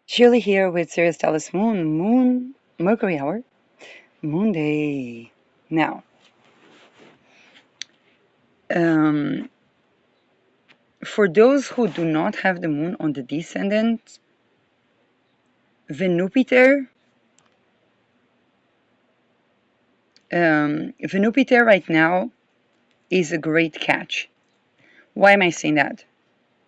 Shirley here with Sirius Dallas Moon Mercury Hour, Moon Day. Now, um, for those who do not have the moon on the descendant, Venupiter, Venupiter right now is a great catch. Why am I saying that?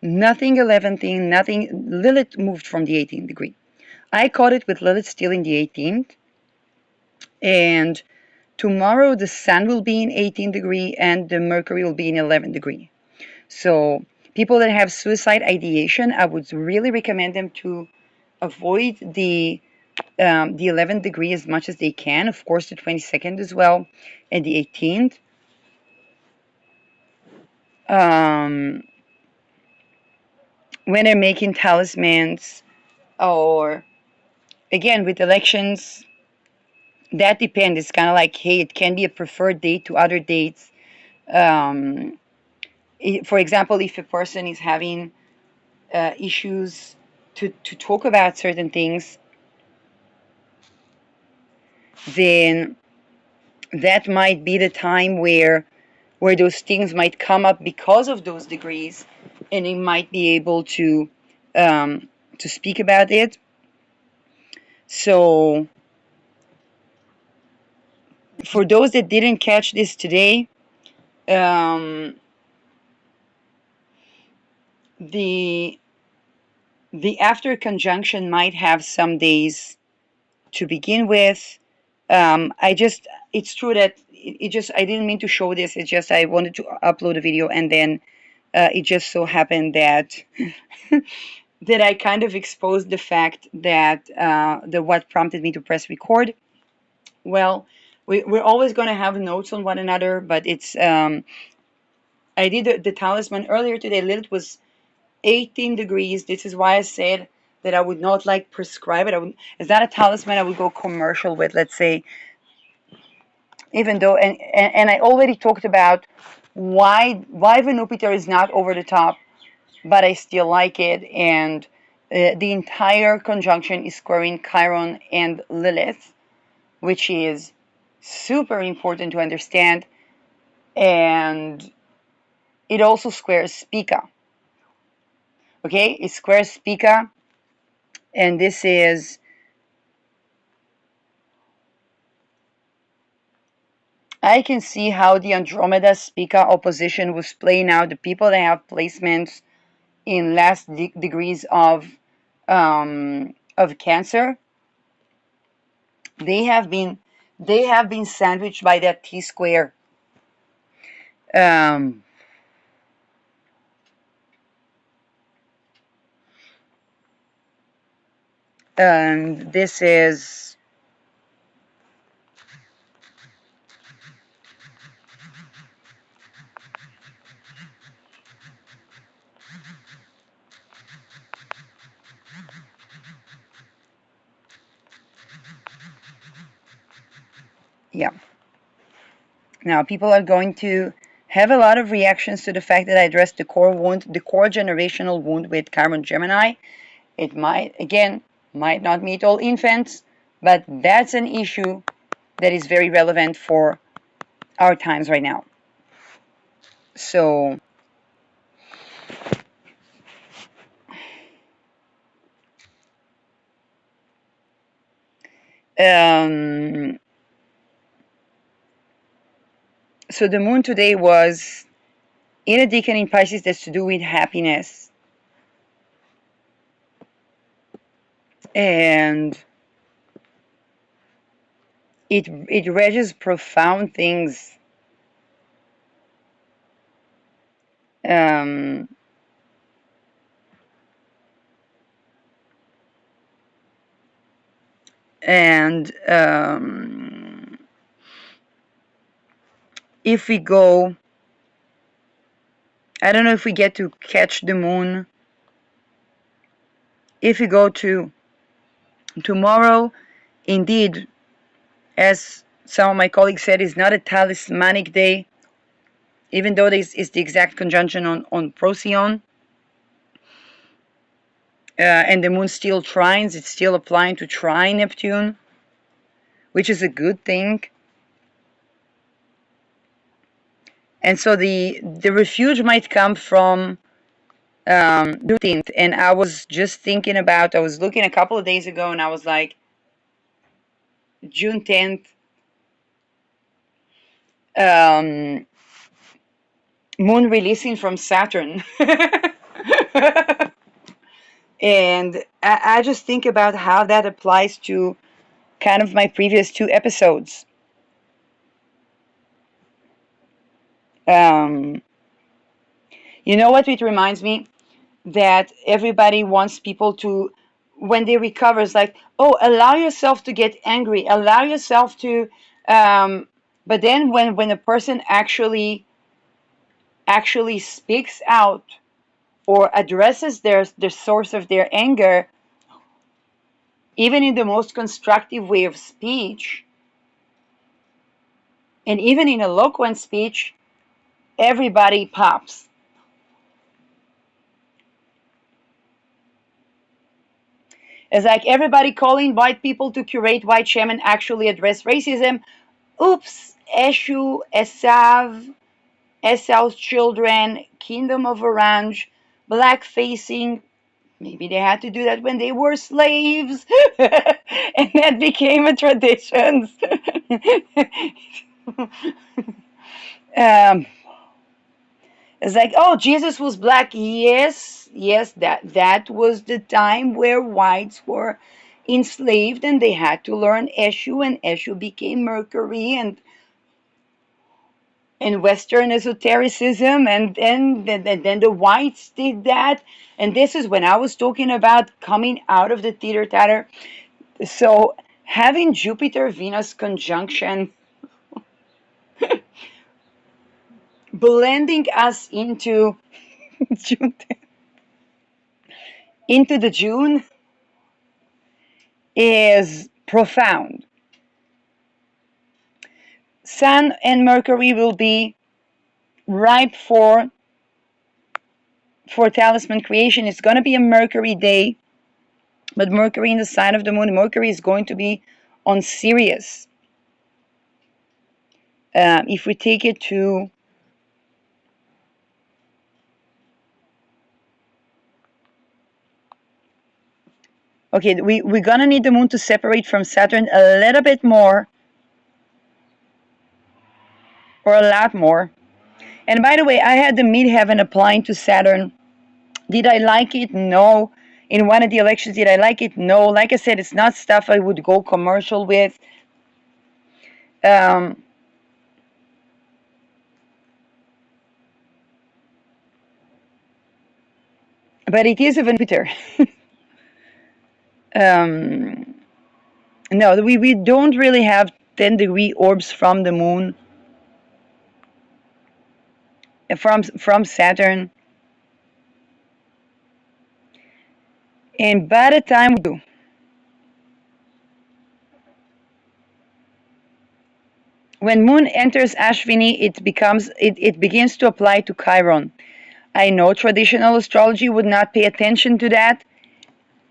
Nothing 11th, nothing. Lilith moved from the 18th degree. I caught it with Lilith still in the 18th, and tomorrow the Sun will be in 18th degree and the Mercury will be in 11th degree. So people that have suicide ideation, I would really recommend them to avoid the 11th degree as much as they can. Of course, the 22nd as well, and the 18th. Um, when they're making talismans, or again with elections, that depends. It's kind of like, hey, it can be a preferred date to other dates. Um, for example, if a person is having issues to talk about certain things, then that might be the time where those things might come up because of those degrees, and he might be able to speak about it. So for those that didn't catch this today, um, the the after conjunction might have some days to begin with. It's true that it just, I didn't mean to show this. It's just I wanted to upload a video, and then it just so happened that that I kind of exposed the fact that what prompted me to press record. Well, we're always going to have notes on one another, but it's I did the talisman earlier today. Lilith was 18 degrees. This is why I said that I would not like prescribe it. Is that a talisman I would go commercial with, let's say, even though, and I already talked about why Venupiter is not over the top, but I still like it. And the entire conjunction is squaring Chiron and Lilith, which is super important to understand. And it also squares Spica. Okay, it squares Spica, and this is, I can see how the Andromeda Spica opposition was playing out. The people that have placements in last degrees of Cancer, they have been sandwiched by that T square. Um, and this is, yeah. Now people are going to have a lot of reactions to the fact that I addressed the core wound, the core generational wound with Chiron Gemini. It might not meet all infants, but that's an issue that is very relevant for our times right now. So um, so the moon today was in a decan in Pisces. That's to do with happiness, and it reges profound things. Um, and if we go, I don't know if we get to catch the moon. If we go to tomorrow, indeed, as some of my colleagues said, is not a talismanic day, even though this is the exact conjunction on Procyon. and the moon still trines. It's still applying to trine Neptune, which is a good thing. And so the refuge might come from the 15th. And I was just thinking about, I was looking a couple of days ago and I was like, June 10th, um, moon releasing from Saturn. And I just think about how that applies to kind of my previous two episodes. Um, you know what it reminds me? That everybody wants people to, when they recover, it's like, oh, allow yourself to get angry, allow yourself to, but then when a person actually speaks out or addresses the source of their anger, even in the most constructive way of speech, and even in eloquent speech, everybody pops. It's like everybody calling white people to curate white shaman actually address racism. Oops, Eshu, Esav, Esau's children, Kingdom of Orange, black facing. Maybe they had to do that when they were slaves, and that became a tradition. um, it's like, oh, Jesus was black. Yes, yes, that was the time where whites were enslaved, and they had to learn Eshu, and Eshu became Mercury, and Western esotericism, and then the whites did that. And this is when I was talking about coming out of the teeter tatter. So having Jupiter Venus conjunction blending us into June, into the June is profound. Sun and Mercury will be ripe for talisman creation. It's going to be a Mercury day, but Mercury in the sign of the moon, Mercury is going to be on Sirius. If we take it to okay, we're gonna need the moon to separate from Saturn a little bit more, or a lot more. And by the way, I had the midheaven applying to Saturn. Did I like it? No. In one of the elections, did I like it? No. Like I said, it's not stuff I would go commercial with. Um, but it is even Jupiter. um, no, we don't really have 10-degree orbs from the moon, from Saturn. And by the time we do, when moon enters Ashvini, it begins to apply to Chiron. I know traditional astrology would not pay attention to that.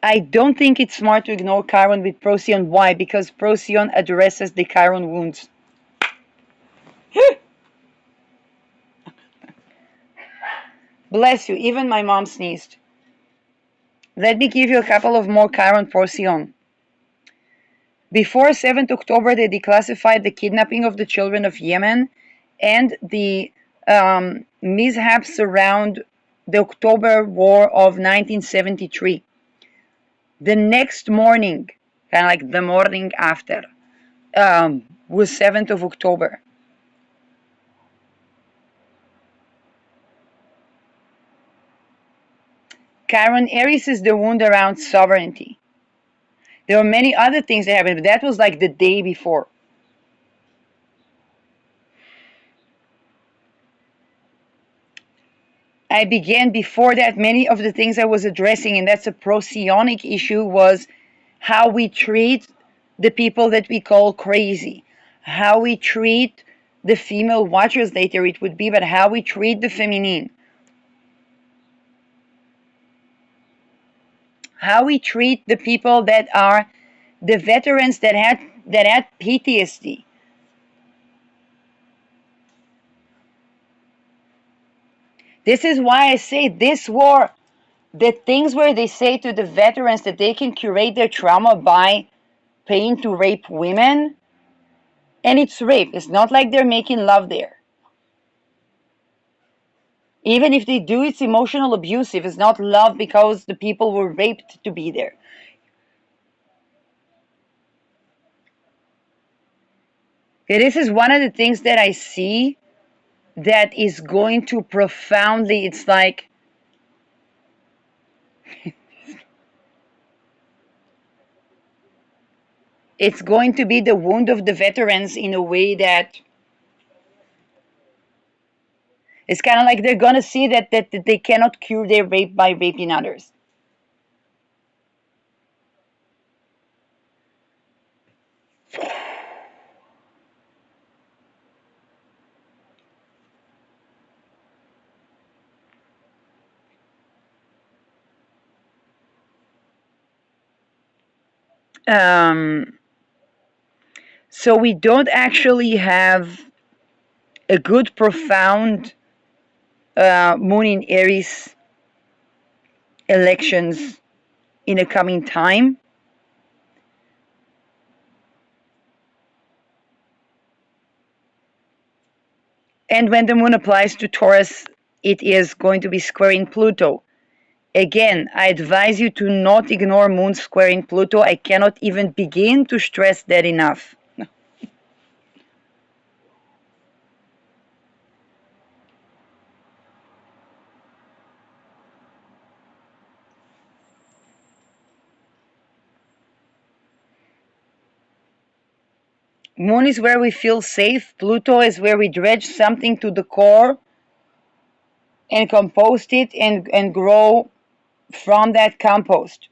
I don't think it's smart to ignore Chiron with Procyon. Why? Because Procyon addresses the Chiron wounds. Bless you, even my mom sneezed. Let me give you a couple of more Chiron Procyon. Before 7th October, they declassified the kidnapping of the children of Yemen and the mishaps around the October War of 1973. The next morning, kind of like the morning after, was 7th of October. Chiron Aries is the wound around sovereignty. There were many other things that happened, but that was like the day before. I began before that many of the things I was addressing, and that's a Procyon issue, was how we treat the people that we call crazy, how we treat the female watchers later it would be, but how we treat the feminine, how we treat the people that are the veterans that had PTSD. This is why I say this war, the things where they say to the veterans that they can curate their trauma by paying to rape women, and it's rape. It's not like they're making love there. Even if they do, it's emotional abusive. It's not love because the people were raped to be there. This is one of the things that I see that is going to profoundly, it's like, it's going to be the wound of the veterans in a way that it's kind of like they're going to see that they cannot cure their rape by raping others. Um, so we don't actually have a good, profound moon in Aries elections in a coming time. And when the moon applies to Taurus, it is going to be squaring Pluto. Again, I advise you to not ignore moon squaring Pluto. I cannot even begin to stress that enough. Moon is where we feel safe. Pluto is where we dredge something to the core and compost it and grow from that compost.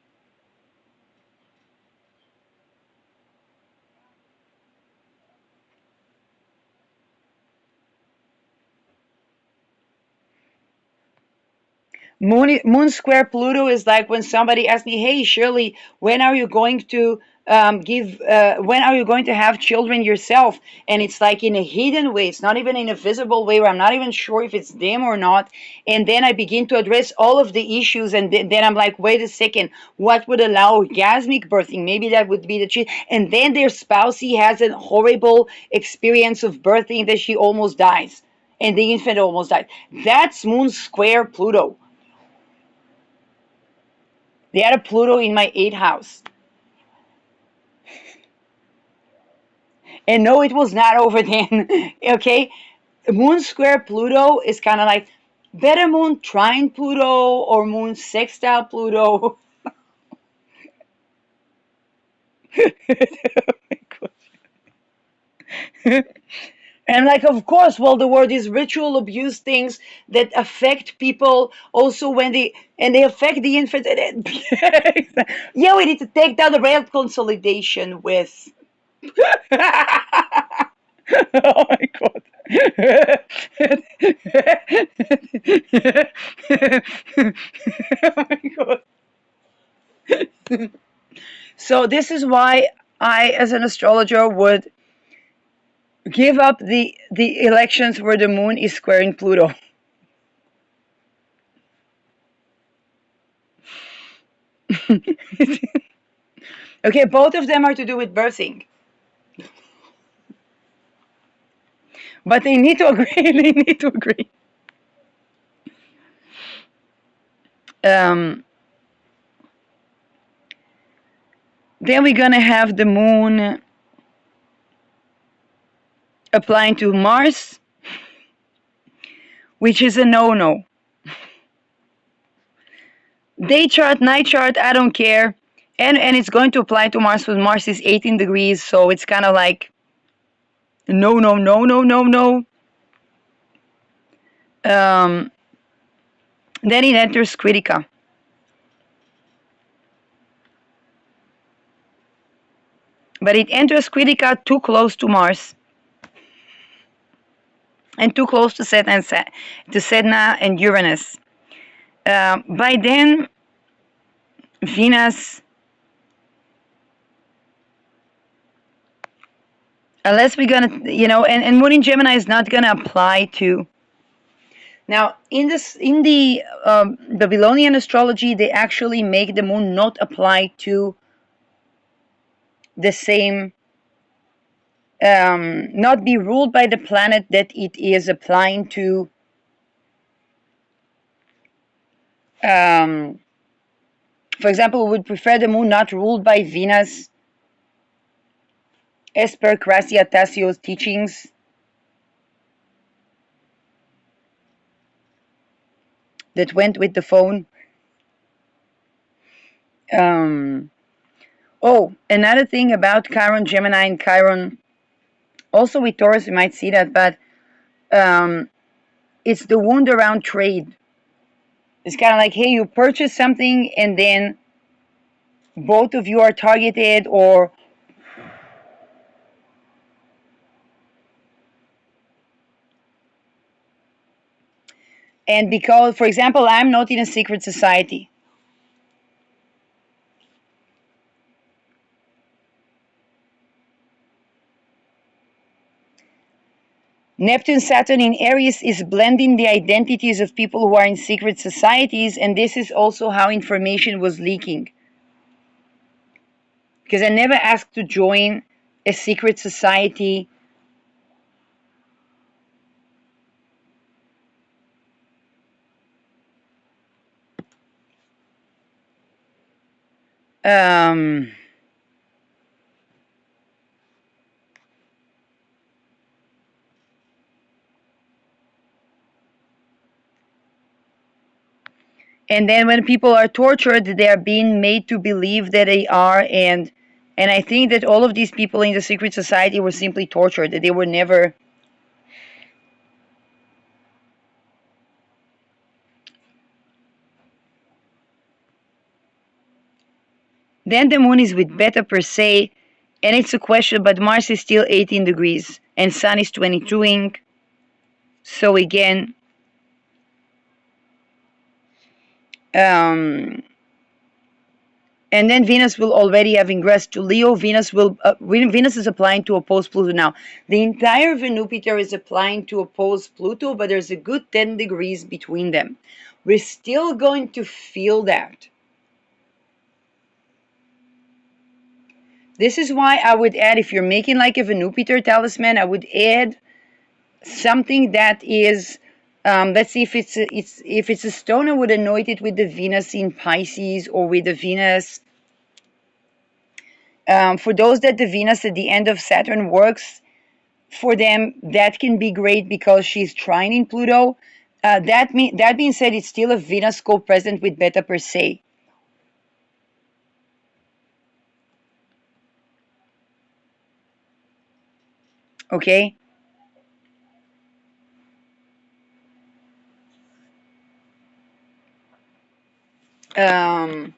Moon square Pluto is like when somebody asks me, "Hey, Shirley, when are you going to when are you going to have children yourself?" And it's like in a hidden way. It's not even in a visible way where I'm not even sure if it's them or not. And then I begin to address all of the issues, and then I'm like, "Wait a second, what would allow orgasmic birthing? Maybe that would be the child." And then their spousey has a horrible experience of birthing that she almost dies, and the infant almost died. That's Moon square Pluto. They had a Pluto in my eighth house. And no, it was not over then. Okay? Moon square Pluto is kind of like better moon trine Pluto or moon sextile Pluto. And like, of course, well, there were these ritual abuse things that affect people also when they affect the infant. Yeah, we need to take down the rail consolidation with. Oh my god. Oh my god. So this is why I, as an astrologer, would give up the elections where the moon is squaring Pluto. Okay, both of them are to do with birthing, but they need to agree. They need to agree. Um, then we're gonna have the moon applying to Mars, which is a no-no. Day chart, night chart, I don't care. And it's going to apply to Mars because Mars is 18 degrees, so it's kind of like no, no, no, no, no, no. Um, then it enters Critica. But it enters Critica too close to Mars and too close to Sedna and Uranus. By then, Venus, unless we're gonna, and Moon in Gemini is not gonna apply to. Now, in the Babylonian astrology, they actually make the moon not apply to the same, not be ruled by the planet that it is applying to. Um, for example, we would prefer the moon not ruled by Venus, as per Crassia Tassio's teachings. That went with the phone. Um, oh, another thing about Chiron, Gemini, and Chiron, also with Taurus, you might see that, but um, it's the wound around trade. It's kind of like, hey, you purchase something and then both of you are targeted, or and because, for example, I'm not in a secret society. Neptune Saturn in Aries is blending the identities of people who are in secret societies, and this is also how information was leaking. Because I never asked to join a secret society. Um, and then when people are tortured, they are being made to believe that they are, and I think that all of these people in the secret society were simply tortured, that they were never. Then the moon is with Beta per se, and it's a question, but Mars is still 18 degrees, and Sun is 22ing. So again, um, and then Venus will already have ingressed to Leo. Venus is applying to oppose Pluto now. The entire Venupitor is applying to oppose Pluto, but there's a good 10 degrees between them. We're still going to feel that. This is why I would add, if you're making like a Venupitor talisman, I would add something that is, let's see, if it's a stone, I would anoint it with the Venus in Pisces, or with the Venus. For those that the Venus at the end of Saturn works for them, that can be great because she's trining Pluto. That being said, it's still a Venus co-present with Beta per se. Okay. Um,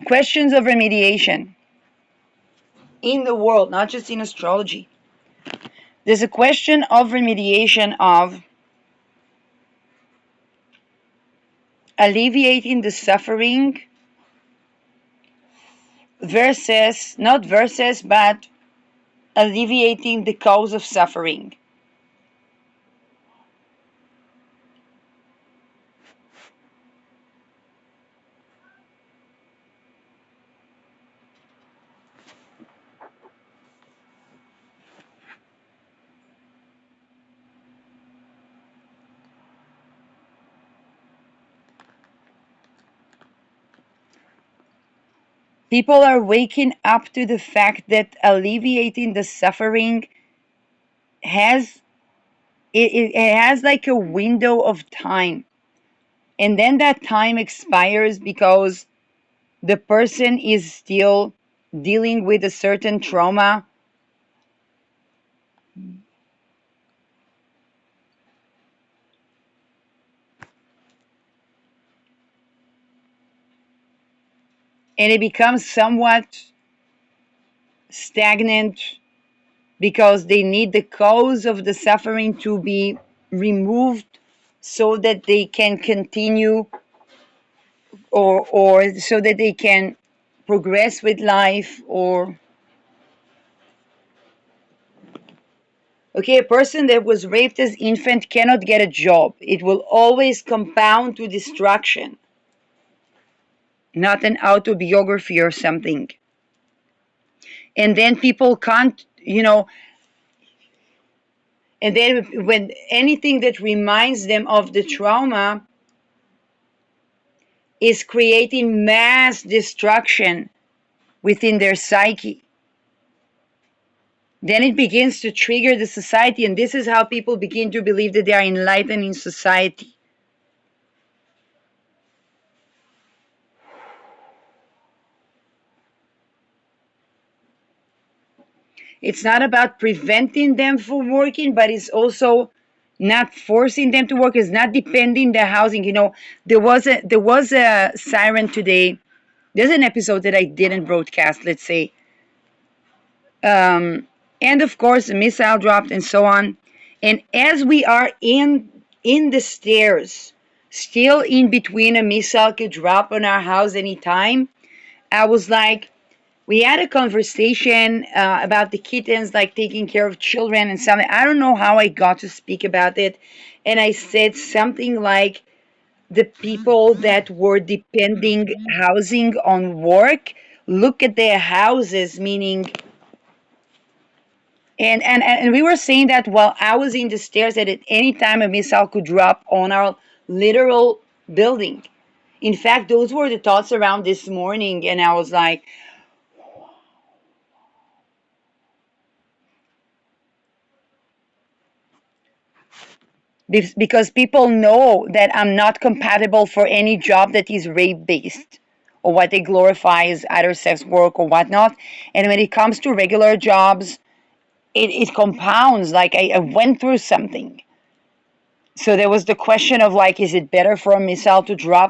questions of remediation in the world, not just in astrology. There's a question of remediation of alleviating the suffering versus, not versus, but alleviating the cause of suffering. People are waking up to the fact that alleviating the suffering has it has like a window of time, and then that time expires because the person is still dealing with a certain trauma. And it becomes somewhat stagnant because they need the cause of the suffering to be removed so that they can continue or so that they can progress with life. Or okay, a person that was raped as infant cannot get a job. It will always compound to destruction, not an autobiography or something. And then people can't, and then when anything that reminds them of the trauma is creating mass destruction within their psyche, then it begins to trigger the society, and this is how people begin to believe that they are enlightened in society. It's not about preventing them from working, but it's also not forcing them to work. It's not depending the housing. There was a siren today. There's an episode that I didn't broadcast, let's say. And of course, a missile dropped and so on. And as we are in the stairs, still in between, a missile could drop on our house anytime. I was like, we had a conversation about the kittens, like taking care of children and something. I don't know how I got to speak about it. And I said something like the people that were depending housing on work, look at their houses, meaning, and we were saying that while I was in the stairs, that at any time a missile could drop on our literal building. In fact, those were the thoughts around this morning, and I was like, because people know that I'm not compatible for any job that is rape based or what they glorify as either sex work or whatnot. And when it comes to regular jobs, it compounds. Like I went through something. So there was the question of like, is it better for a missile to drop